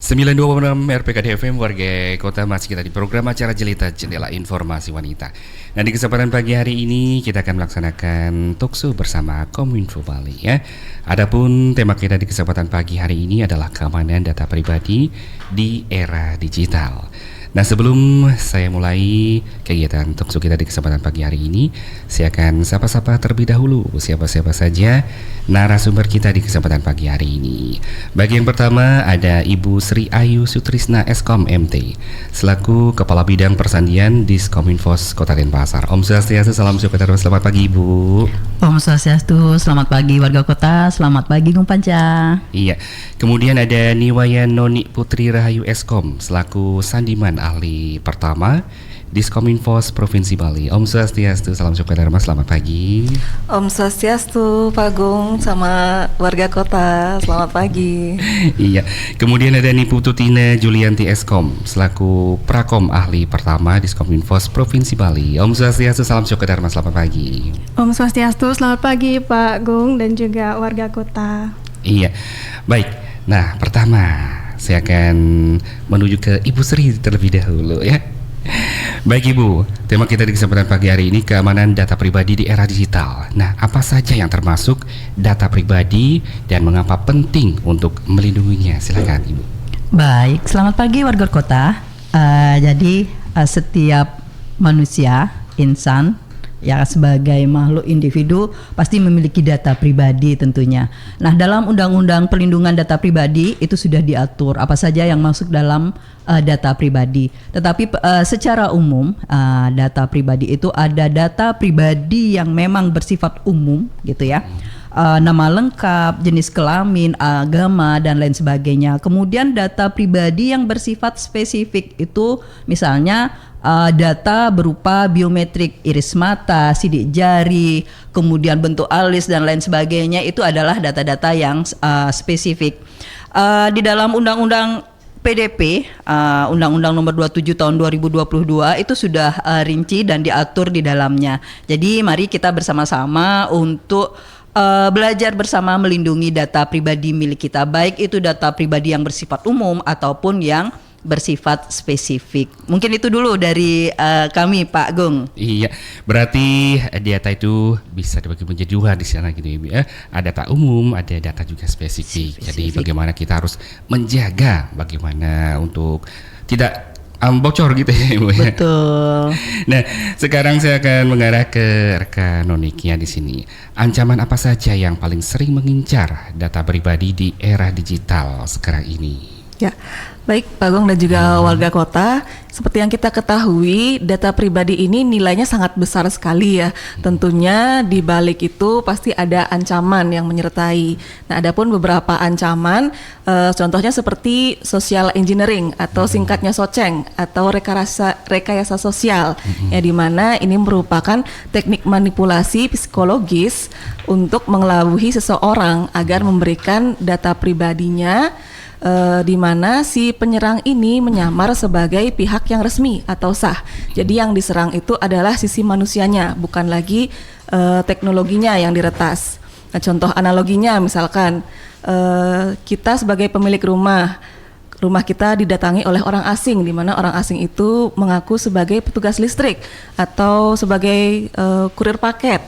92,6 RPKD FM warga kota, masih kita di program acara Jelita Jendela Informasi Wanita. Nah, di kesempatan pagi hari ini kita akan melaksanakan talkshow bersama Kominfo Bali ya. Adapun tema kita di kesempatan pagi hari ini adalah keamanan data pribadi di era digital. Nah, sebelum saya mulai kegiatan talkshow kita di kesempatan pagi hari ini, saya akan sapa-sapa terlebih dahulu siapa-siapa saja narasumber kita di kesempatan pagi hari ini. Bagi yang pertama ada Ibu Sri Ayu Sutrisna Eskom MT selaku Kepala Bidang Persandian Diskominfos Kota Denpasar. Om Swastiastu, salam sejahtera, selamat pagi Ibu. Om Swastiastu, selamat pagi warga kota, selamat pagi Gung Panca. Iya, kemudian ada Niwaya Noni Putri Rahayu Eskom selaku Sandiman Ahli Pertama Diskominfos Provinsi Bali. Om Swastiastu, salam sejahtera, selamat pagi. Om Swastiastu, Pak Gung, sama warga kota, selamat pagi. Iya, kemudian ada Nipu Tutina Julianti Eskom selaku Prakom Ahli Pertama Diskominfos Provinsi Bali. Om Swastiastu, salam sejahtera, selamat pagi. Om Swastiastu, selamat pagi Pak Gung dan juga warga kota. Iya, baik. Nah, pertama saya akan menuju ke Ibu Sri terlebih dahulu ya. Baik Ibu, tema kita di kesempatan pagi hari ini keamanan data pribadi di era digital. Nah, apa saja yang termasuk data pribadi dan mengapa penting untuk melindunginya? Silakan Ibu. Baik, selamat pagi warga kota. Setiap manusia, insan, ya sebagai makhluk individu pasti memiliki data pribadi tentunya. Nah, dalam Undang-Undang Perlindungan Data Pribadi itu sudah diatur apa saja yang masuk dalam data pribadi. Tetapi secara umum data pribadi itu ada data pribadi yang memang bersifat umum gitu ya. Nama lengkap, jenis kelamin, agama dan lain sebagainya. Kemudian data pribadi yang bersifat spesifik itu misalnya data berupa biometrik iris mata, sidik jari, kemudian bentuk alis dan lain sebagainya, itu adalah data-data yang spesifik. Di dalam Undang-Undang PDP, Undang-Undang Nomor 27 Tahun 2022 itu sudah rinci dan diatur di dalamnya. Jadi mari kita bersama-sama untuk belajar bersama melindungi data pribadi milik kita, baik itu data pribadi yang bersifat umum ataupun yang bersifat spesifik. Mungkin itu dulu dari kami Pak Gung. Iya, berarti data itu bisa dibagi menjadi dua di sana gitu Ibu ya. Ada data umum, ada data juga spesifik. Jadi bagaimana kita harus menjaga bagaimana untuk tidak bocor gitu ya Ibu ya. Betul. Nah, sekarang saya akan mengarah ke rekan Nonikia di sini. Ancaman apa saja yang paling sering mengincar data pribadi di era digital sekarang ini? Ya, baik Pak Gung dan juga warga kota, seperti yang kita ketahui, data pribadi ini nilainya sangat besar sekali ya. Tentunya di balik itu pasti ada ancaman yang menyertai. Nah, adapun beberapa ancaman, contohnya seperti social engineering atau singkatnya SOCENG atau rekayasa sosial, ya, di mana ini merupakan teknik manipulasi psikologis untuk mengelabui seseorang agar memberikan data pribadinya, di mana si penyerang ini menyamar sebagai pihak yang resmi atau sah. Jadi yang diserang itu adalah sisi manusianya, bukan lagi teknologinya yang diretas. Nah, contoh analoginya misalkan kita sebagai pemilik rumah kita didatangi oleh orang asing, di mana orang asing itu mengaku sebagai petugas listrik atau sebagai kurir paket.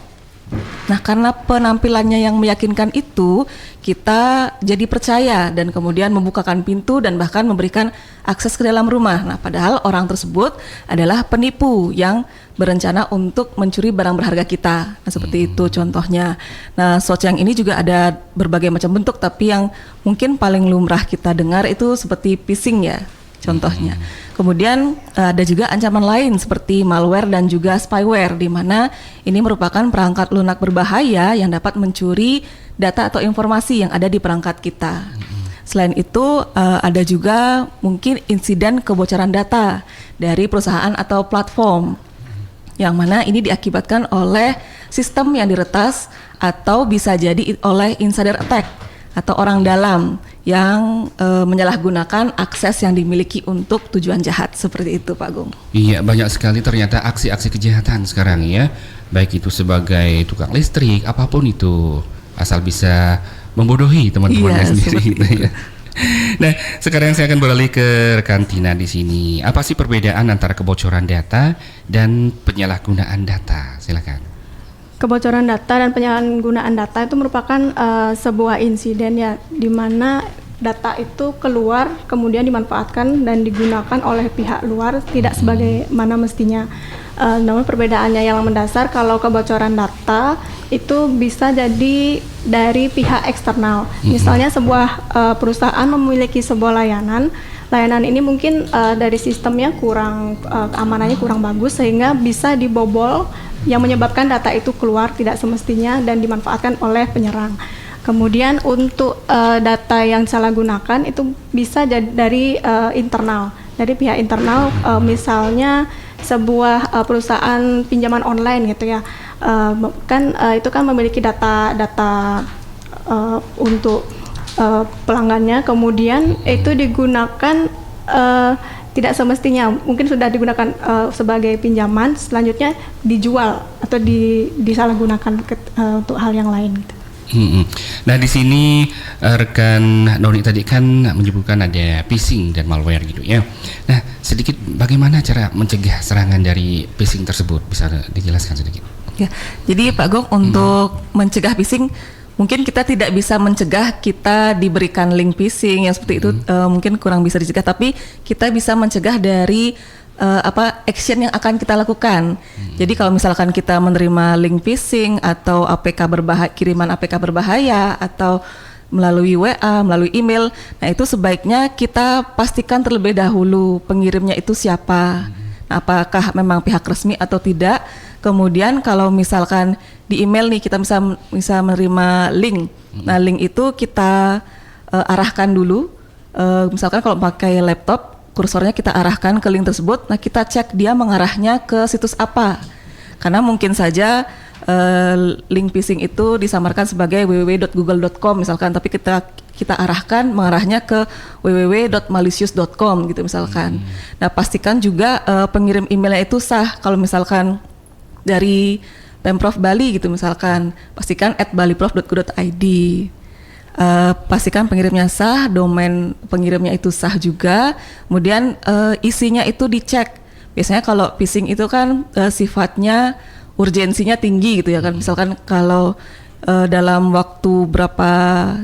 Nah, karena penampilannya yang meyakinkan itu, kita jadi percaya dan kemudian membukakan pintu dan bahkan memberikan akses ke dalam rumah. Nah, padahal orang tersebut adalah penipu yang berencana untuk mencuri barang berharga kita. Nah, seperti itu contohnya. Nah, SOCENG ini juga ada berbagai macam bentuk, tapi yang mungkin paling lumrah kita dengar itu seperti phishing ya, contohnya. Kemudian ada juga ancaman lain seperti malware dan juga spyware, di mana ini merupakan perangkat lunak berbahaya yang dapat mencuri data atau informasi yang ada di perangkat kita. Selain itu ada juga mungkin insiden kebocoran data dari perusahaan atau platform, yang mana ini diakibatkan oleh sistem yang diretas atau bisa jadi oleh insider attack atau orang dalam yang menyalahgunakan akses yang dimiliki untuk tujuan jahat, seperti itu Pak Gung. Iya, banyak sekali ternyata aksi-aksi kejahatan sekarang ya, baik itu sebagai tukang listrik, apapun itu, asal bisa membodohi teman-temannya sendiri gitu ya. Nah, sekarang saya akan beralih ke rekan Tina di sini. Apa sih perbedaan antara kebocoran data dan penyalahgunaan data? Silakan. Kebocoran data dan penyalahgunaan data itu merupakan sebuah insiden ya, di mana data itu keluar kemudian dimanfaatkan dan digunakan oleh pihak luar tidak sebagaimana mestinya. Namun perbedaannya yang mendasar, kalau kebocoran data itu bisa jadi dari pihak eksternal. Misalnya sebuah perusahaan memiliki sebuah layanan ini mungkin dari sistemnya kurang keamanannya kurang bagus sehingga bisa dibobol, yang menyebabkan data itu keluar tidak semestinya dan dimanfaatkan oleh penyerang. Kemudian untuk data yang salah gunakan itu bisa jadi dari internal, dari pihak internal, misalnya sebuah perusahaan pinjaman online gitu ya, itu kan memiliki data untuk pelanggannya, kemudian itu digunakan tidak semestinya, mungkin sudah digunakan sebagai pinjaman, selanjutnya dijual atau disalahgunakan untuk hal yang lain gitu. Nah, di sini rekan Noni tadi kan menyebutkan ada phishing dan malware gitu ya. Nah, sedikit bagaimana cara mencegah serangan dari phishing tersebut, bisa dijelaskan sedikit? Ya, jadi Pak Gong, untuk mencegah phishing mungkin kita tidak bisa mencegah kita diberikan link phishing yang seperti itu, mungkin kurang bisa dicegah, tapi kita bisa mencegah dari action yang akan kita lakukan. Jadi kalau misalkan kita menerima link phishing atau kiriman APK berbahaya atau melalui WA, melalui email, nah itu sebaiknya kita pastikan terlebih dahulu pengirimnya itu siapa. Nah, apakah memang pihak resmi atau tidak. Kemudian kalau misalkan di email nih kita bisa menerima link. Nah, link itu kita arahkan dulu. Misalkan kalau pakai laptop, kursornya kita arahkan ke link tersebut. Nah, kita cek dia mengarahnya ke situs apa. Karena mungkin saja link phishing itu disamarkan sebagai www.google.com misalkan, tapi kita arahkan mengarahnya ke www.malicious.com gitu misalkan. Nah, pastikan juga pengirim emailnya itu sah. Kalau misalkan dari Pemprov Bali gitu misalkan, pastikan @baliprov.go.id. Pastikan pengirimnya sah, domain pengirimnya itu sah juga. Kemudian isinya itu dicek. Biasanya kalau phishing itu kan sifatnya urgensinya tinggi gitu ya kan. Misalkan kalau dalam waktu berapa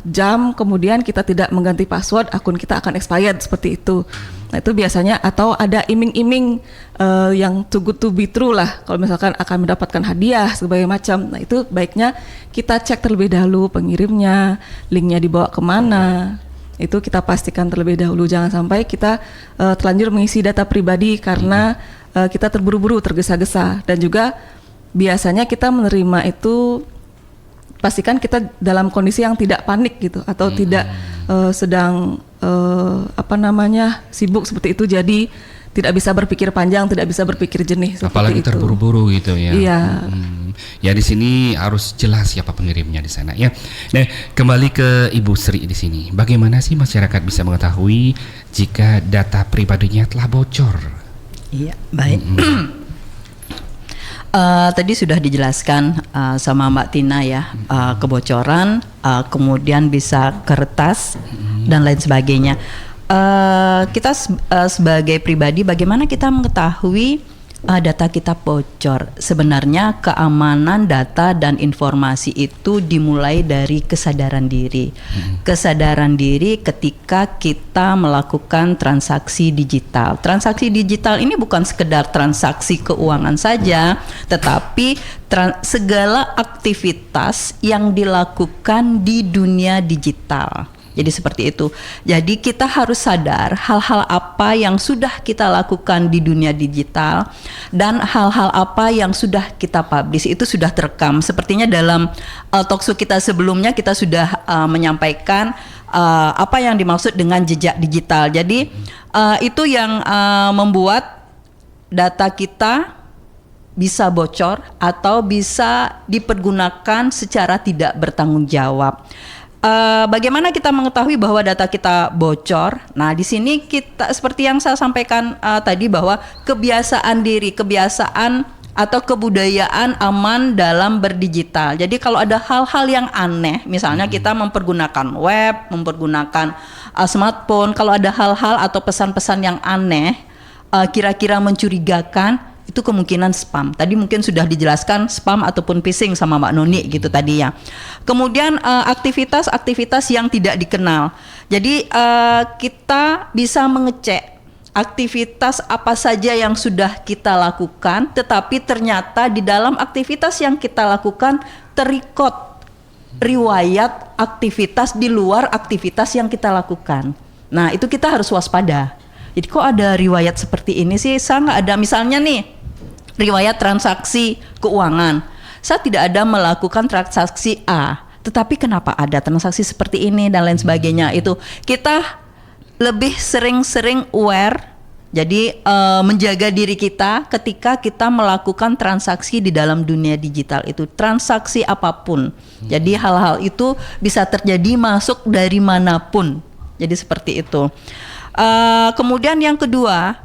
jam kemudian kita tidak mengganti password, akun kita akan expired, seperti itu. Nah, itu biasanya, atau ada iming-iming yang too good to be true lah, kalau misalkan akan mendapatkan hadiah sebagai macam. Nah, itu baiknya kita cek terlebih dahulu pengirimnya, linknya dibawa kemana, itu kita pastikan terlebih dahulu. Jangan sampai kita terlanjur mengisi data pribadi karena kita terburu-buru, tergesa-gesa. Dan juga biasanya kita menerima itu pastikan kita dalam kondisi yang tidak panik gitu, atau tidak sedang sibuk seperti itu, jadi tidak bisa berpikir panjang, tidak bisa berpikir jernih. Apalagi itu terburu-buru gitu ya. Iya. Ya, di sini harus jelas siapa pengirimnya di sana ya. Nah, kembali ke Ibu Sri di sini. Bagaimana sih masyarakat bisa mengetahui jika data pribadinya telah bocor? Iya, baik. Tadi sudah dijelaskan sama Mbak Tina ya, kebocoran, kemudian bisa kertas dan lain sebagainya. Kita sebagai pribadi, bagaimana kita mengetahui data kita bocor? Sebenarnya keamanan data dan informasi itu dimulai dari kesadaran diri. Kesadaran diri ketika kita melakukan transaksi digital. Transaksi digital ini bukan sekedar transaksi keuangan saja, tetapi segala aktivitas yang dilakukan di dunia digital. Jadi seperti itu. Jadi kita harus sadar hal-hal apa yang sudah kita lakukan di dunia digital dan hal-hal apa yang sudah kita publish, itu sudah terekam. Sepertinya dalam talkshow kita sebelumnya kita sudah menyampaikan apa yang dimaksud dengan jejak digital. Jadi itu yang membuat data kita bisa bocor atau bisa dipergunakan secara tidak bertanggung jawab. Bagaimana kita mengetahui bahwa data kita bocor? Nah, di sini kita seperti yang saya sampaikan tadi, bahwa kebiasaan diri, kebiasaan atau kebudayaan aman dalam berdigital. Jadi kalau ada hal-hal yang aneh, misalnya kita mempergunakan web, mempergunakan smartphone, kalau ada hal-hal atau pesan-pesan yang aneh, kira-kira mencurigakan, itu kemungkinan spam. Tadi mungkin sudah dijelaskan spam ataupun phishing sama Mbak Noni gitu tadi ya. Kemudian aktivitas-aktivitas yang tidak dikenal. Jadi kita bisa mengecek aktivitas apa saja yang sudah kita lakukan, tetapi ternyata di dalam aktivitas yang kita lakukan terikot riwayat aktivitas di luar aktivitas yang kita lakukan. Nah, itu kita harus waspada. Jadi kok ada riwayat seperti ini sih? Saya nggak ada, misalnya nih, riwayat transaksi keuangan. Saya tidak ada melakukan transaksi A, tetapi kenapa ada transaksi seperti ini dan lain sebagainya. Itu kita lebih sering-sering aware, jadi menjaga diri kita ketika kita melakukan transaksi di dalam dunia digital itu, transaksi apapun. Jadi hal-hal itu bisa terjadi masuk dari manapun. Jadi seperti itu. Kemudian yang kedua,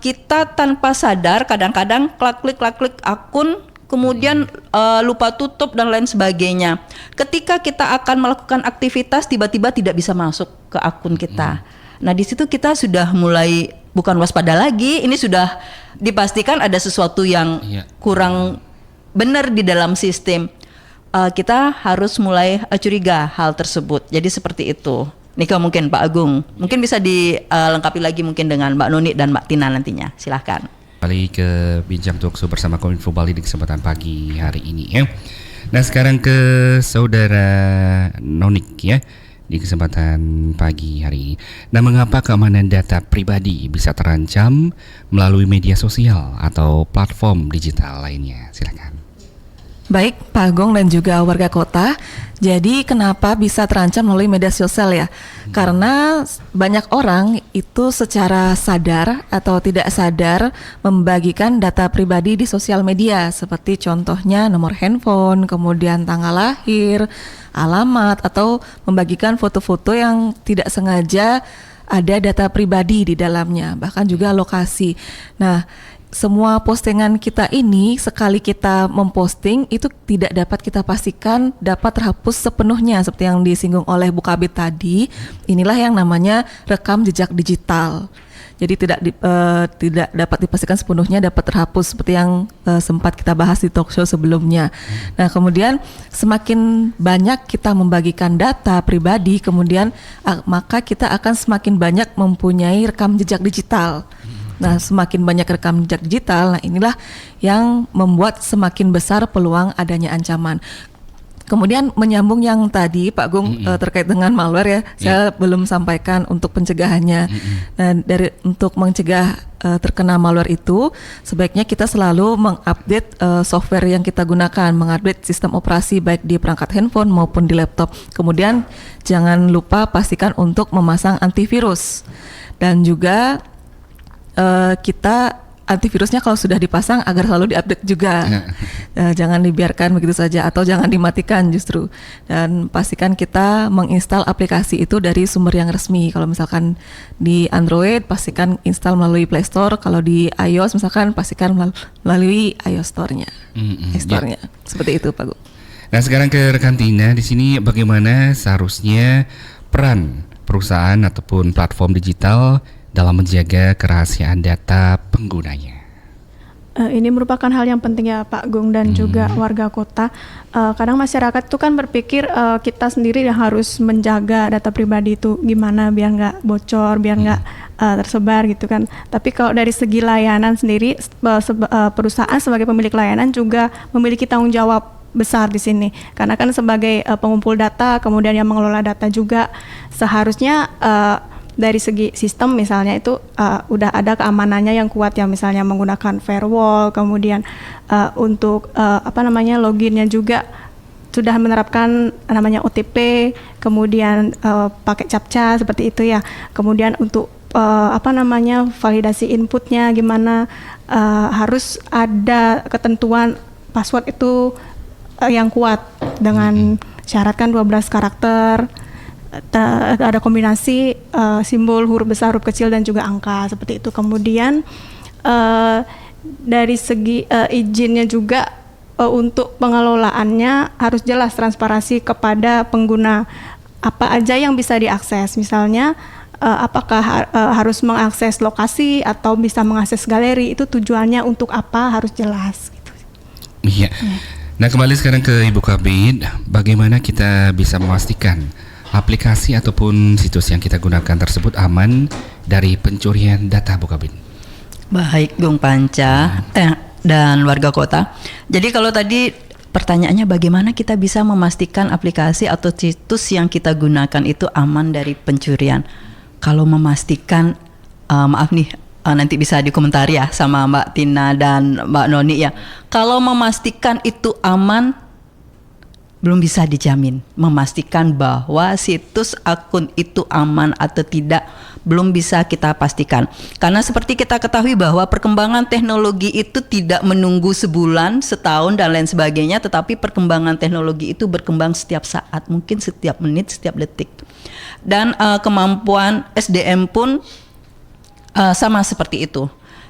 kita tanpa sadar kadang-kadang klik akun, kemudian lupa tutup dan lain sebagainya. Ketika kita akan melakukan aktivitas, tiba-tiba tidak bisa masuk ke akun kita. Nah, di situ kita sudah mulai bukan waspada lagi, ini sudah dipastikan ada sesuatu yang kurang benar di dalam sistem. Kita harus mulai curiga hal tersebut. Jadi seperti itu. Nika mungkin Pak Agung, mungkin bisa dilengkapi lagi mungkin dengan Mbak Noni dan Mbak Tina nantinya. Silahkan. Kembali ke Bincang Talkshow bersama Kominfo Bali di kesempatan pagi hari ini ya. Nah, sekarang ke Saudara Nonik ya di kesempatan pagi hari ini. Nah, mengapa keamanan data pribadi bisa terancam melalui media sosial atau platform digital lainnya? Silakan. Baik, Pak Agung dan juga warga kota. Jadi kenapa bisa terancam melalui media sosial ya? Karena banyak orang itu secara sadar atau tidak sadar membagikan data pribadi di sosial media, seperti contohnya nomor handphone, kemudian tanggal lahir, alamat, atau membagikan foto-foto yang tidak sengaja ada data pribadi di dalamnya, bahkan juga lokasi. Nah, semua postingan kita ini sekali kita memposting itu tidak dapat kita pastikan dapat terhapus sepenuhnya seperti yang disinggung oleh Bu Kabid tadi. Inilah yang namanya rekam jejak digital. Jadi tidak dapat dipastikan sepenuhnya dapat terhapus seperti yang sempat kita bahas di talk show sebelumnya. Nah, kemudian semakin banyak kita membagikan data pribadi, kemudian maka kita akan semakin banyak mempunyai rekam jejak digital. Nah, semakin banyak rekam jejak digital, nah inilah yang membuat semakin besar peluang adanya ancaman. Kemudian menyambung yang tadi Pak Gung terkait dengan malware ya, saya belum sampaikan untuk pencegahannya. Nah, untuk mencegah terkena malware itu, sebaiknya kita selalu mengupdate software yang kita gunakan, mengupdate sistem operasi baik di perangkat handphone maupun di laptop. Kemudian jangan lupa pastikan untuk memasang antivirus dan juga kita antivirusnya kalau sudah dipasang agar selalu diupdate juga. Jangan dibiarkan begitu saja atau jangan dimatikan justru. Dan pastikan kita menginstal aplikasi itu dari sumber yang resmi. Kalau misalkan di Android pastikan install melalui Play Store, kalau di iOS misalkan pastikan melalui iOS Store-nya. Store-nya. Seperti itu, Pak Gu. Nah, sekarang ke rekan Tina di sini, bagaimana seharusnya peran perusahaan ataupun platform digital dalam menjaga kerahasiaan data penggunanya? Ini merupakan hal yang penting ya Pak Gung dan juga warga kota. Kadang masyarakat itu kan berpikir kita sendiri yang harus menjaga data pribadi itu gimana biar nggak bocor, biar nggak tersebar gitu kan. Tapi kalau dari segi layanan sendiri, perusahaan sebagai pemilik layanan juga memiliki tanggung jawab besar di sini. Karena kan sebagai pengumpul data, kemudian yang mengelola data juga seharusnya dari segi sistem misalnya itu udah ada keamanannya yang kuat ya, misalnya menggunakan firewall, kemudian untuk loginnya juga sudah menerapkan namanya OTP, kemudian pakai captcha seperti itu ya. Kemudian untuk validasi inputnya gimana, harus ada ketentuan password itu yang kuat dengan syaratkan 12 karakter. Ada kombinasi simbol huruf besar, huruf kecil dan juga angka seperti itu. Kemudian dari segi izinnya juga untuk pengelolaannya harus jelas transparansi kepada pengguna, apa aja yang bisa diakses, misalnya apakah harus mengakses lokasi atau bisa mengakses galeri, itu tujuannya untuk apa harus jelas gitu. Iya. Nah, kembali sekarang ke Ibu Kabid, bagaimana kita bisa memastikan aplikasi ataupun situs yang kita gunakan tersebut aman dari pencurian data, Bu Kabid? Baik, Gung Panca dan warga kota. Jadi kalau tadi pertanyaannya bagaimana kita bisa memastikan aplikasi atau situs yang kita gunakan itu aman dari pencurian? Kalau memastikan, maaf nih, nanti bisa dikomentari ya sama Mbak Tina dan Mbak Noni ya. Kalau memastikan itu aman, belum bisa dijamin. Memastikan bahwa situs akun itu aman atau tidak, belum bisa kita pastikan. Karena seperti kita ketahui bahwa perkembangan teknologi itu tidak menunggu sebulan, setahun dan lain sebagainya, tetapi perkembangan teknologi itu berkembang setiap saat, mungkin setiap menit, setiap detik. Dan kemampuan SDM pun sama seperti itu.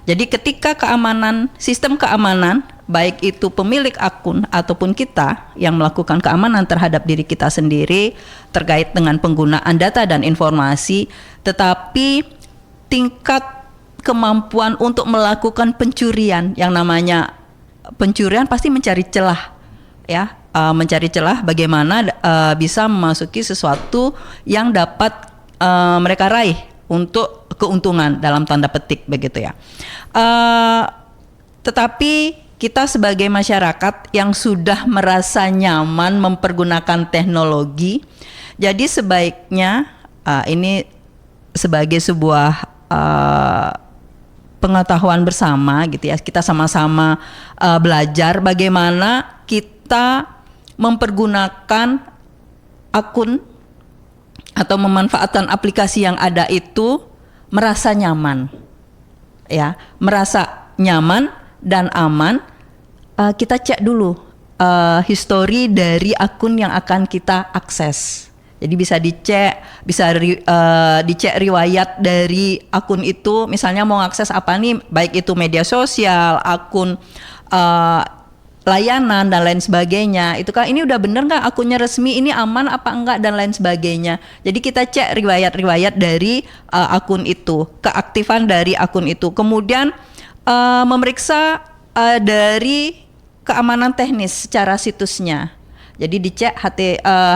Jadi ketika keamanan, sistem keamanan, baik itu pemilik akun ataupun kita yang melakukan keamanan terhadap diri kita sendiri terkait dengan penggunaan data dan informasi, tetapi tingkat kemampuan untuk melakukan pencurian, yang namanya pencurian pasti mencari celah, ya, mencari celah bagaimana bisa memasuki sesuatu yang dapat mereka raih untuk keuntungan dalam tanda petik begitu ya. Tetapi kita sebagai masyarakat yang sudah merasa nyaman mempergunakan teknologi, jadi sebaiknya ini sebagai sebuah pengetahuan bersama gitu ya, kita sama-sama belajar bagaimana kita mempergunakan akun atau memanfaatkan aplikasi yang ada itu merasa nyaman, ya, merasa nyaman dan aman. Kita cek dulu histori dari akun yang akan kita akses. Jadi bisa dicek, dicek riwayat dari akun itu. Misalnya mau akses apa nih, baik itu media sosial, akun layanan dan lain sebagainya. Itu kan ini udah bener nggak akunnya resmi, ini aman apa enggak dan lain sebagainya. Jadi kita cek riwayat-riwayat dari akun itu, keaktifan dari akun itu. Kemudian memeriksa dari keamanan teknis secara situsnya. Jadi dicek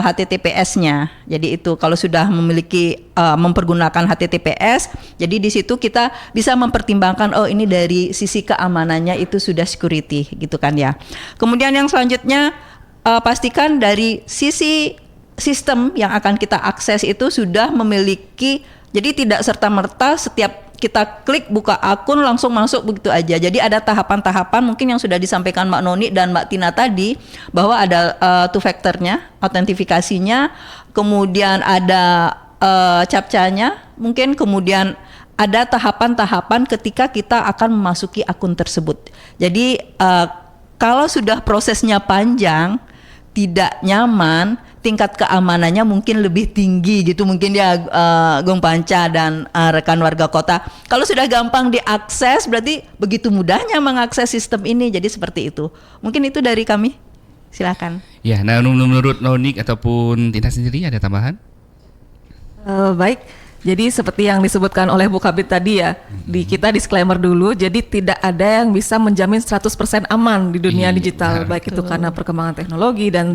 HTTPS-nya. Jadi itu kalau sudah memiliki mempergunakan HTTPS, jadi di situ kita bisa mempertimbangkan, oh ini dari sisi keamanannya itu sudah security gitu kan ya. Kemudian yang selanjutnya pastikan dari sisi sistem yang akan kita akses itu sudah memiliki, jadi tidak serta-merta setiap kita klik buka akun langsung masuk begitu aja. Jadi ada tahapan-tahapan mungkin yang sudah disampaikan Mbak Noni dan Mbak Tina tadi, bahwa ada two factor-nya, autentifikasinya, kemudian ada captcha-nya, mungkin kemudian ada tahapan-tahapan ketika kita akan memasuki akun tersebut. Jadi kalau sudah prosesnya panjang, tidak nyaman, tingkat keamanannya mungkin lebih tinggi gitu mungkin ya, Gung Panca dan rekan warga kota. Kalau sudah gampang diakses berarti begitu mudahnya mengakses sistem ini, jadi seperti itu. Mungkin itu dari kami, silakan. Ya, nah menurut Nonik ataupun Tina sendiri ada tambahan? Baik, jadi seperti yang disebutkan oleh Bu Kabid tadi ya, kita disclaimer dulu, jadi tidak ada yang bisa menjamin 100% aman di dunia digital, baik itu karena perkembangan teknologi dan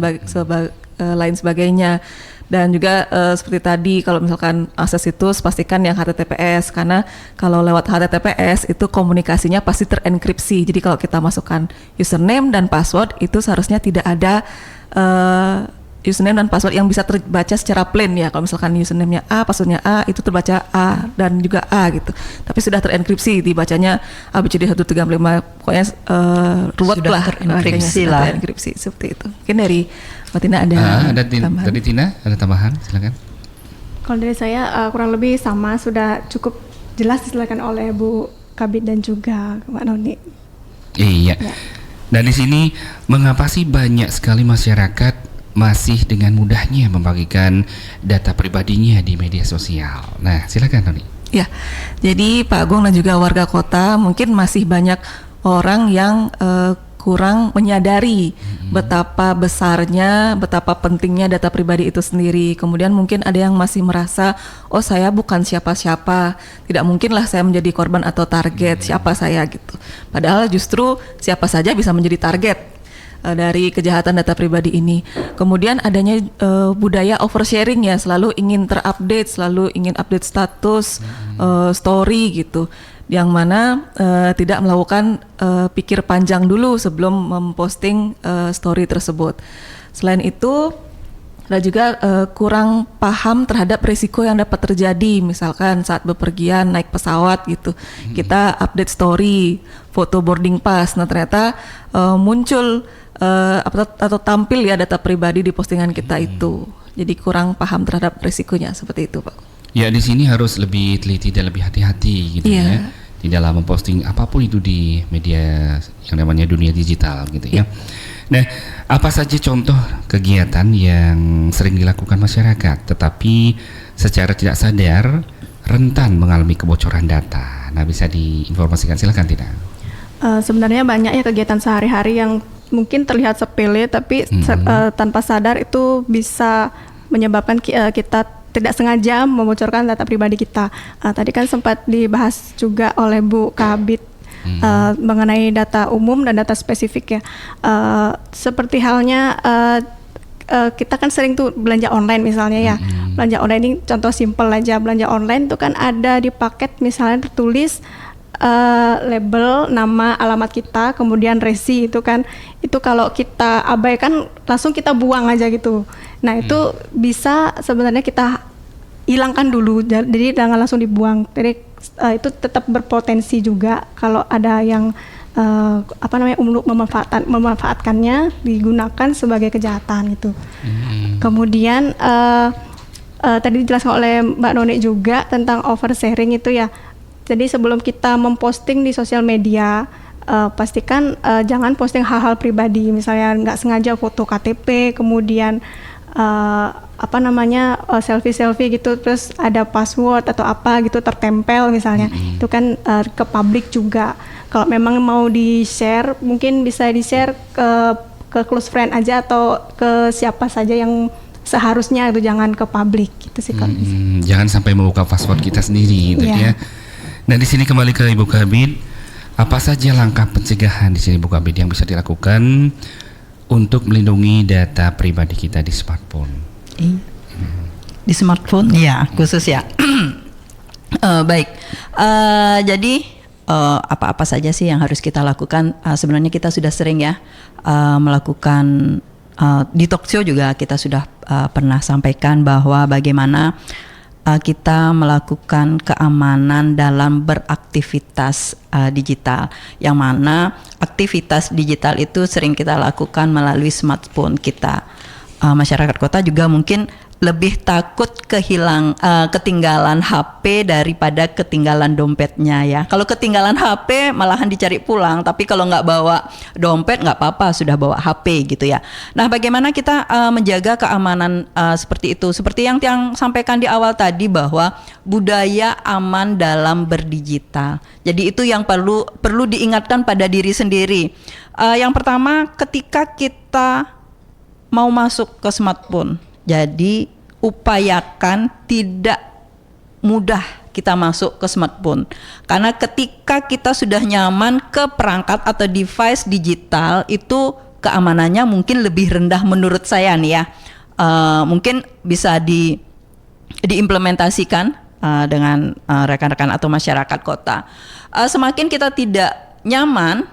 lain sebagainya. Dan juga seperti tadi kalau misalkan akses situs pastikan yang HTTPS, karena kalau lewat HTTPS itu komunikasinya pasti terenkripsi. Jadi kalau kita masukkan username dan password itu seharusnya tidak ada username dan password yang bisa terbaca secara plain ya. Kalau misalkan username-nya A, passwordnya A, itu terbaca A dan juga A gitu. Tapi sudah terenkripsi, dibacanya ABCD 135, pokoknya ruwet sudah lah. Terenkripsi lah. Terenkripsi seperti itu. Mungkin dari Mbak Tina ada tambahan. Dari Tina ada tambahan, silakan. Kalau dari saya kurang lebih sama, sudah cukup jelas dijelaskan oleh Bu Kabid dan juga Mbak Noni. Iya. Ya. Dan di sini mengapa sih banyak sekali masyarakat masih dengan mudahnya membagikan data pribadinya di media sosial? Nah, silakan Noni. Ya, jadi Pak Agung dan juga warga kota mungkin masih banyak orang yang kurang menyadari betapa besarnya, betapa pentingnya data pribadi itu sendiri. Kemudian mungkin ada yang masih merasa, oh saya bukan siapa-siapa, tidak mungkinlah saya menjadi korban atau target, siapa saya gitu. Padahal justru siapa saja bisa menjadi target dari kejahatan data pribadi ini. Kemudian adanya budaya oversharing ya, selalu ingin terupdate, selalu ingin update status, story gitu, yang mana tidak melakukan pikir panjang dulu sebelum memposting story tersebut. Selain itu ada juga kurang paham terhadap risiko yang dapat terjadi, misalkan saat bepergian naik pesawat gitu, kita update story, foto boarding pass, nah ternyata muncul atau tampil ya data pribadi di postingan kita itu. Jadi kurang paham terhadap risikonya, seperti itu Pak. Ya, di sini harus lebih teliti dan lebih hati-hati gitu ya. Di dalam memposting apapun itu di media yang namanya dunia digital gitu ya. Nah, apa saja contoh kegiatan yang sering dilakukan masyarakat tetapi secara tidak sadar rentan mengalami kebocoran data? Nah, bisa diinformasikan, silakan tidak? Sebenarnya banyak ya kegiatan sehari-hari yang mungkin terlihat sepele tapi tanpa sadar itu bisa menyebabkan kita tidak sengaja membocorkan data pribadi kita. Tadi kan sempat dibahas juga oleh Bu Kabid mengenai data umum dan data spesifik ya. Seperti halnya kita kan sering tuh belanja online misalnya ya. Belanja online ini contoh simpel aja, belanja online itu kan ada di paket misalnya tertulis label nama alamat kita, kemudian resi itu kan, itu kalau kita abaikan langsung kita buang aja gitu. Nah itu bisa sebenarnya kita hilangkan dulu, jadi jangan langsung dibuang. Jadi itu tetap berpotensi juga kalau ada yang memanfaatkannya digunakan sebagai kejahatan gitu. Kemudian tadi dijelaskan oleh Mbak Noni juga tentang oversharing itu ya. Jadi sebelum kita memposting di sosial media, pastikan jangan posting hal-hal pribadi, misalnya nggak sengaja foto KTP, kemudian selfie gitu, terus ada password atau apa gitu tertempel misalnya, itu kan ke publik juga. Kalau memang mau di-share, mungkin bisa di-share ke close friend aja atau ke siapa saja yang seharusnya, itu jangan ke publik gitu sih kalau jangan sampai membuka password kita sendiri gitu ya. Nah, di sini kembali ke Ibu Kabid, apa saja langkah pencegahan di sini Bu Kabid yang bisa dilakukan untuk melindungi data pribadi kita di smartphone? Di smartphone ya, khusus ya. Baik. Jadi apa-apa saja sih yang harus kita lakukan? Sebenarnya kita sudah sering ya melakukan di talk show juga kita sudah pernah sampaikan bahwa bagaimana kita melakukan keamanan dalam beraktivitas digital, yang mana aktivitas digital itu sering kita lakukan melalui smartphone kita. Masyarakat kota juga mungkin lebih takut ketinggalan HP daripada ketinggalan dompetnya ya. Kalau ketinggalan HP malahan dicari pulang, tapi kalau nggak bawa dompet nggak apa-apa, sudah bawa HP gitu ya. Nah, bagaimana kita menjaga keamanan seperti itu? Seperti yang sampaikan di awal tadi bahwa budaya aman dalam berdigital. Jadi itu yang perlu diingatkan pada diri sendiri. Yang pertama, ketika kita mau masuk ke smartphone, jadi upayakan tidak mudah kita masuk ke smartphone. Karena ketika kita sudah nyaman ke perangkat atau device digital, itu keamanannya mungkin lebih rendah menurut saya nih ya. Mungkin bisa diimplementasikan dengan rekan-rekan atau masyarakat kota. Semakin kita tidak nyaman,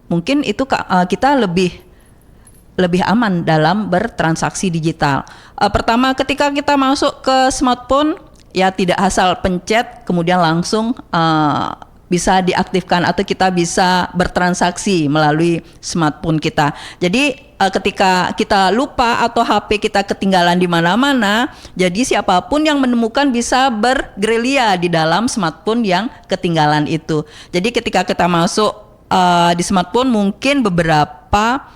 mungkin itu kita lebih aman dalam bertransaksi digital. Pertama, ketika kita masuk ke smartphone, ya tidak asal pencet kemudian langsung bisa diaktifkan atau kita bisa bertransaksi melalui smartphone kita. Jadi ketika kita lupa atau HP kita ketinggalan di mana-mana, jadi siapapun yang menemukan bisa bergerilya di dalam smartphone yang ketinggalan itu. Jadi ketika kita masuk di smartphone, mungkin beberapa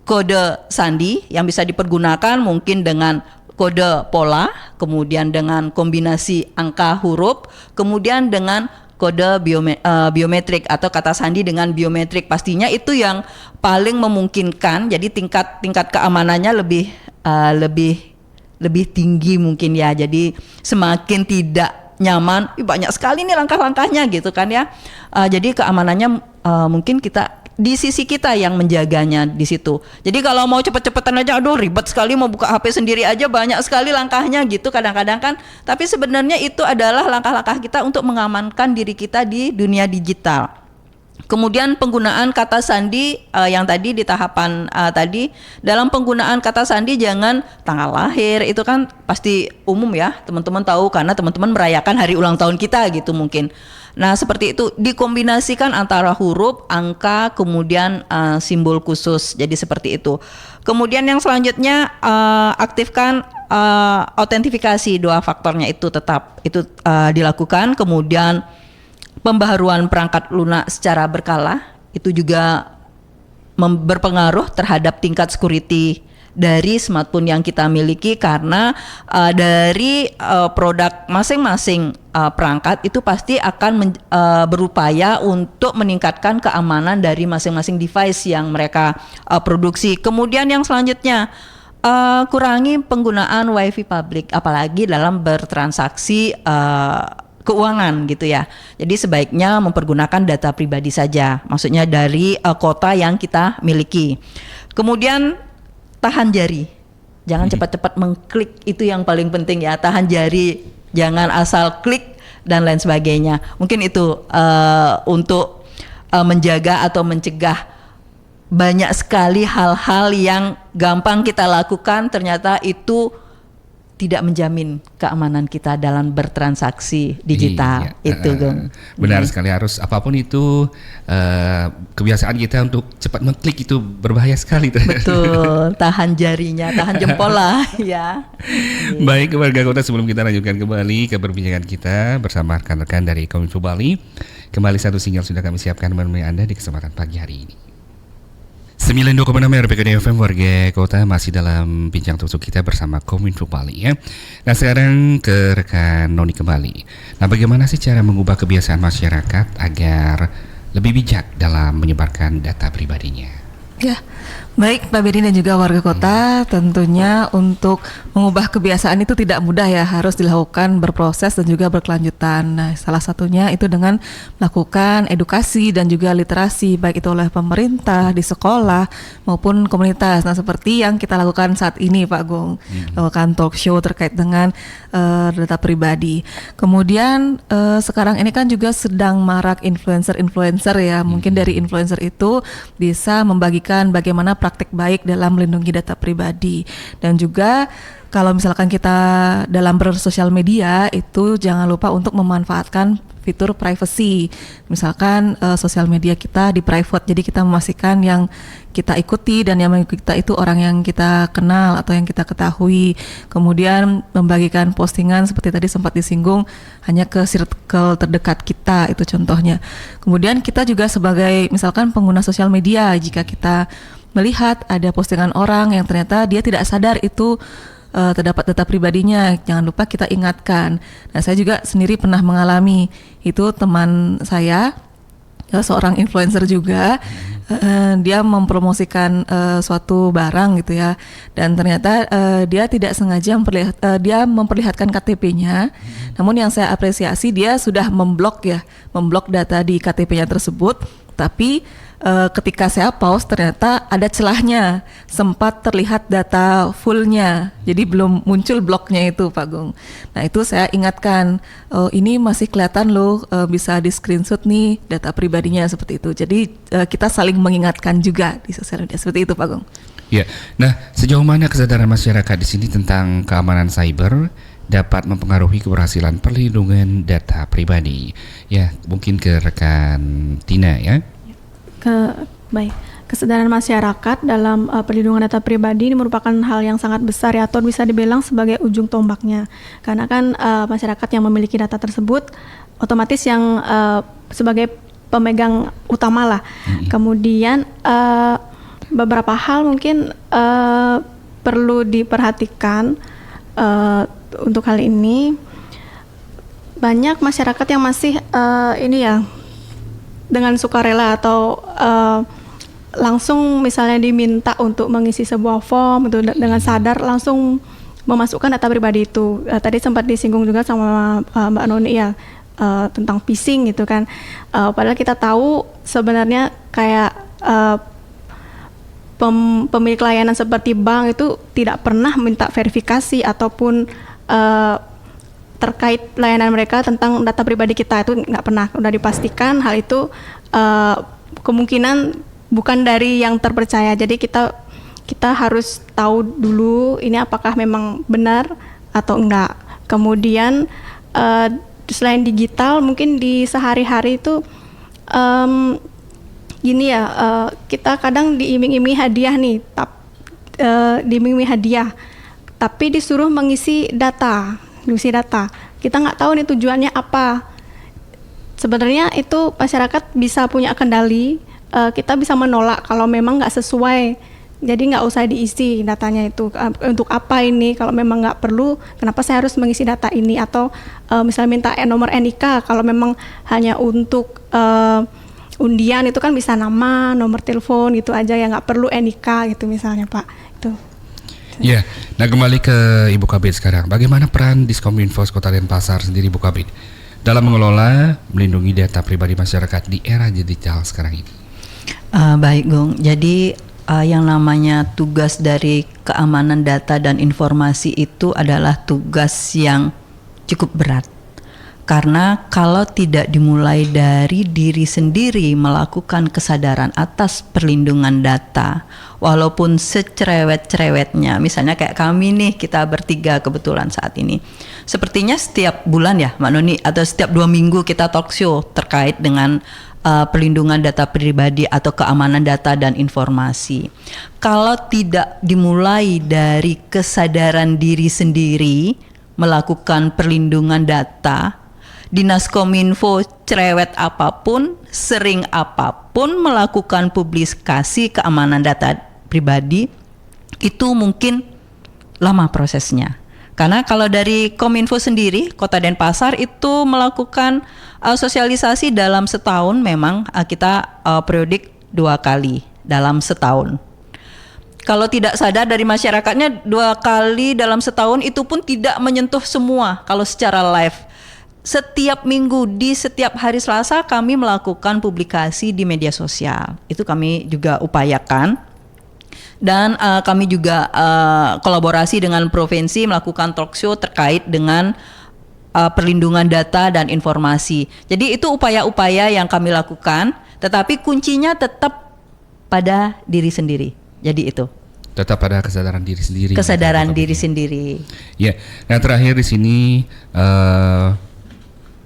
kode sandi yang bisa dipergunakan mungkin dengan kode pola, kemudian dengan kombinasi angka huruf, kemudian dengan kode biometrik atau kata sandi dengan biometrik. Pastinya itu yang paling memungkinkan. Jadi tingkat keamanannya lebih tinggi mungkin ya. Jadi semakin tidak nyaman, banyak sekali nih langkah-langkahnya gitu kan ya. Jadi keamanannya mungkin di sisi kita yang menjaganya di situ. Jadi kalau mau cepet-cepetan aja, aduh ribet sekali mau buka HP sendiri aja, banyak sekali langkahnya gitu kadang-kadang kan. Tapi sebenarnya itu adalah langkah-langkah kita untuk mengamankan diri kita di dunia digital. Kemudian penggunaan kata sandi yang tadi di tahapan tadi, dalam penggunaan kata sandi jangan tanggal lahir, itu kan pasti umum ya, teman-teman tahu karena teman-teman merayakan hari ulang tahun kita gitu mungkin. Nah seperti itu, dikombinasikan antara huruf, angka, kemudian simbol khusus, jadi seperti itu. Kemudian yang selanjutnya aktifkan autentifikasi, 2 faktornya itu tetap dilakukan. Kemudian pembaharuan perangkat lunak secara berkala, itu juga berpengaruh terhadap tingkat security dari smartphone yang kita miliki, karena dari produk masing-masing perangkat itu pasti akan berupaya untuk meningkatkan keamanan dari masing-masing device yang mereka produksi. Kemudian yang selanjutnya, kurangi penggunaan WiFi publik apalagi dalam bertransaksi keuangan gitu ya. Jadi sebaiknya mempergunakan data pribadi saja, maksudnya dari kota yang kita miliki. Kemudian tahan jari, jangan cepat-cepat mengklik, itu yang paling penting ya. Tahan jari, jangan asal klik dan lain sebagainya. Mungkin itu untuk menjaga atau mencegah banyak sekali hal-hal yang gampang kita lakukan, ternyata itu tidak menjamin keamanan kita dalam bertransaksi digital. Iya, Itu Gong. Benar sekali, harus apapun itu kebiasaan kita untuk cepat mengklik itu berbahaya sekali. Betul, tahan jarinya, tahan jempol lah ya. Baik warga kota, sebelum kita lanjutkan kembali ke perbincangan kita bersama rekan-rekan dari Kominfo Bali, kembali satu single sudah kami siapkan menemani Anda di kesempatan pagi hari ini. 92,6 RPK FM warga kota, masih dalam bincang tusuk kita bersama Kominfo Bali ya. Nah sekarang ke rekan Noni kembali. Nah bagaimana sih cara mengubah kebiasaan masyarakat agar lebih bijak dalam menyebarkan data pribadinya? Ya, baik Pak Bedi dan juga warga kota, tentunya untuk mengubah kebiasaan itu tidak mudah ya, harus dilakukan berproses dan juga berkelanjutan. Nah, salah satunya itu dengan melakukan edukasi dan juga literasi, baik itu oleh pemerintah, di sekolah maupun komunitas. Nah, seperti yang kita lakukan saat ini Pak Gong, lakukan talk show terkait dengan data pribadi. Kemudian sekarang ini kan juga sedang marak influencer ya, mungkin dari influencer itu bisa membagikan bagaimana praktik baik dalam melindungi data pribadi. Dan juga kalau misalkan kita dalam bersosial media itu jangan lupa untuk memanfaatkan fitur privacy. Misalkan sosial media kita di private, jadi kita memastikan yang kita ikuti dan yang mengikuti kita itu orang yang kita kenal atau yang kita ketahui. Kemudian membagikan postingan seperti tadi sempat disinggung hanya ke circle terdekat kita, itu contohnya. Kemudian kita juga sebagai misalkan pengguna sosial media, jika kita melihat ada postingan orang yang ternyata dia tidak sadar itu terdapat data pribadinya, jangan lupa kita ingatkan. Nah, saya juga sendiri pernah mengalami itu, teman saya seorang influencer juga, dia mempromosikan suatu barang gitu ya, dan ternyata dia tidak sengaja memperlihatkan KTP-nya. Namun yang saya apresiasi, dia sudah memblok data di KTP-nya tersebut, tapi ketika saya pause ternyata ada celahnya, sempat terlihat data fullnya, jadi belum muncul bloknya itu Pak Gong. Nah itu saya ingatkan, ini masih kelihatan loh, bisa di screenshot nih data pribadinya seperti itu. Jadi kita saling mengingatkan juga di sosial media seperti itu Pak Gong. Ya, nah sejauh mana kesadaran masyarakat di sini tentang keamanan cyber dapat mempengaruhi keberhasilan perlindungan data pribadi? Ya, mungkin ke rekan Tina ya. Kesadaran masyarakat dalam perlindungan data pribadi ini merupakan hal yang sangat besar ya, atau bisa dibilang sebagai ujung tombaknya. Karena kan masyarakat yang memiliki data tersebut otomatis yang sebagai pemegang utama lah. Kemudian beberapa hal mungkin perlu diperhatikan untuk hal ini. banyak masyarakat yang masih ini ya dengan sukarela atau langsung misalnya diminta untuk mengisi sebuah form itu dengan sadar langsung memasukkan data pribadi itu. Tadi sempat disinggung juga sama Mbak Noni ya tentang phishing gitu kan. Padahal kita tahu sebenarnya kayak pemilik layanan seperti bank itu tidak pernah minta verifikasi ataupun terkait layanan mereka tentang data pribadi kita, itu nggak pernah. Udah dipastikan hal itu kemungkinan bukan dari yang terpercaya. Jadi kita harus tahu dulu ini apakah memang benar atau enggak. Kemudian selain digital, mungkin di sehari-hari itu gini ya, kita kadang diiming-imingi hadiah nih, diiming-imingi hadiah, tapi disuruh mengisi data. Kita nggak tahu nih tujuannya apa. Sebenarnya itu masyarakat bisa punya kendali, kita bisa menolak kalau memang nggak sesuai. Jadi nggak usah diisi datanya itu, untuk apa ini, kalau memang nggak perlu, kenapa saya harus mengisi data ini, atau misalnya minta nomor NIK, kalau memang hanya untuk undian itu kan bisa nama, nomor telepon gitu aja, ya nggak perlu NIK gitu misalnya Pak. Itu. Ya, nah kembali ke Ibu Kabid sekarang. Bagaimana peran Diskominfo Kota Denpasar sendiri, Ibu Kabid, dalam mengelola, melindungi data pribadi masyarakat di era digital sekarang ini? Baik, Gong. Jadi yang namanya tugas dari keamanan data dan informasi itu adalah tugas yang cukup berat. Karena kalau tidak dimulai dari diri sendiri melakukan kesadaran atas perlindungan data, walaupun secerewet-cerewetnya, misalnya kayak kami nih, kita bertiga kebetulan saat ini, sepertinya setiap bulan ya Mbak Noni, atau setiap 2 minggu kita talk show terkait dengan perlindungan data pribadi atau keamanan data dan informasi. Kalau tidak dimulai dari kesadaran diri sendiri melakukan perlindungan data, Dinas Kominfo cerewet apapun, sering apapun melakukan publikasi keamanan data pribadi, itu mungkin lama prosesnya. Karena kalau dari Kominfo sendiri, Kota Denpasar itu melakukan sosialisasi dalam setahun, memang kita periodik 2 kali dalam setahun. Kalau tidak sadar dari masyarakatnya 2 kali dalam setahun itu pun tidak menyentuh semua kalau secara live. Setiap minggu di setiap hari Selasa kami melakukan publikasi di media sosial. Itu kami juga upayakan. Dan kami juga kolaborasi dengan provinsi melakukan talk show terkait dengan perlindungan data dan informasi. Jadi itu upaya-upaya yang kami lakukan, tetapi kuncinya tetap pada diri sendiri. Jadi itu. Tetap pada kesadaran diri sendiri. Kesadaran diri sendiri. Ya, nah terakhir di sini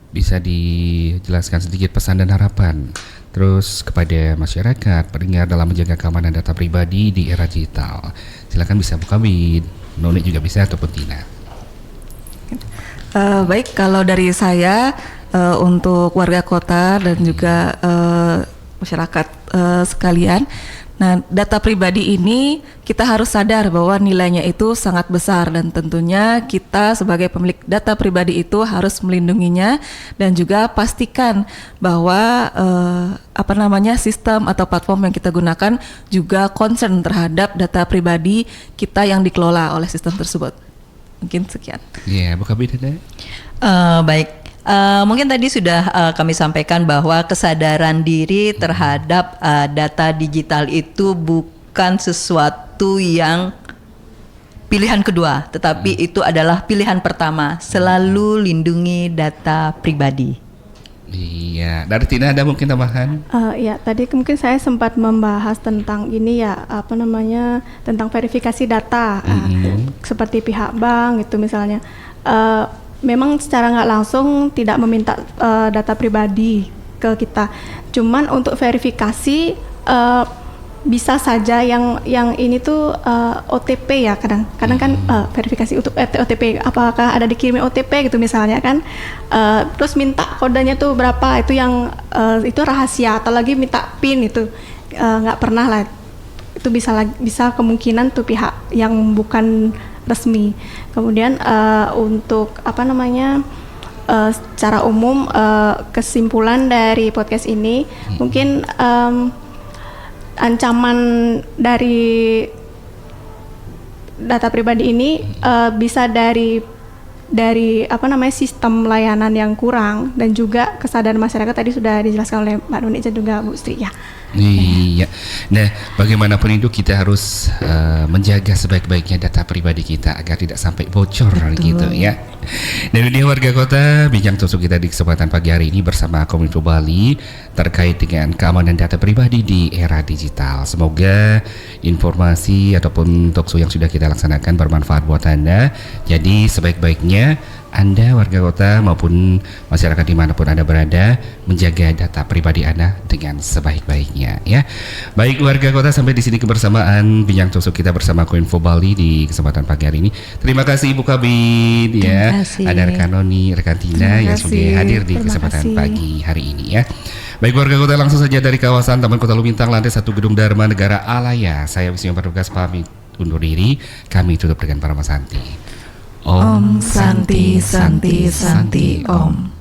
bisa dijelaskan sedikit pesan dan harapan terus kepada masyarakat pendengar dalam menjaga keamanan data pribadi di era digital. Silakan, bisa Bu Kabid, Noni juga bisa, ataupun Tina. Baik, kalau dari saya untuk warga kota dan juga masyarakat sekalian, nah data pribadi ini kita harus sadar bahwa nilainya itu sangat besar, dan tentunya kita sebagai pemilik data pribadi itu harus melindunginya, dan juga pastikan bahwa sistem atau platform yang kita gunakan juga concern terhadap data pribadi kita yang dikelola oleh sistem tersebut. Mungkin sekian. Ya, Bu Kabid ada? Baik. Mungkin tadi sudah kami sampaikan bahwa kesadaran diri terhadap data digital itu bukan sesuatu yang pilihan kedua, tetapi itu adalah pilihan pertama. Selalu lindungi data pribadi. Iya, dari Tina ada mungkin tambahan? Ya, tadi mungkin saya sempat membahas tentang ini ya, tentang verifikasi data, seperti pihak bank itu misalnya. Memang secara nggak langsung tidak meminta data pribadi ke kita. Cuman untuk verifikasi bisa saja yang ini tuh OTP ya, kadang kan verifikasi untuk OTP, apakah ada dikirimin OTP gitu misalnya kan, terus minta kodenya tuh berapa, itu yang itu rahasia, atau lagi minta PIN, itu nggak pernah lah. Itu bisa kemungkinan tuh pihak yang bukan resmi. Kemudian untuk secara umum kesimpulan dari podcast ini mungkin ancaman dari data pribadi ini bisa dari sistem layanan yang kurang dan juga kesadaran masyarakat tadi sudah dijelaskan oleh Mbak Nuni dan juga Bu Sri ya. Iya. Nah, bagaimanapun itu kita harus menjaga sebaik-baiknya data pribadi kita agar tidak sampai bocor gitu ya. Dan ini warga kota, bincang tusuk kita di kesempatan pagi hari ini bersama Kominfo Bali terkait dengan keamanan data pribadi di era digital. Semoga informasi ataupun talkshow yang sudah kita laksanakan bermanfaat buat Anda. Jadi sebaik-baiknya Anda warga kota maupun masyarakat dimanapun Anda berada menjaga data pribadi Anda dengan sebaik-baiknya ya. Baik warga kota, sampai di sini kebersamaan bincang tusuk kita bersama Kominfo Bali di kesempatan pagi hari ini. Terima kasih Ibu Kabid ya. Ada rekan Noni, rekan Tina yang sudah hadir di kesempatan pagi hari ini ya. Baik warga kota, langsung saja dari kawasan Taman Kota Lumintang lantai 1 Gedung Dharma Negara Alaya. Saya Wisnu Bertugas pamit undur diri. Kami tutup dengan Parama Santi. Om Santi Santi Santi Om.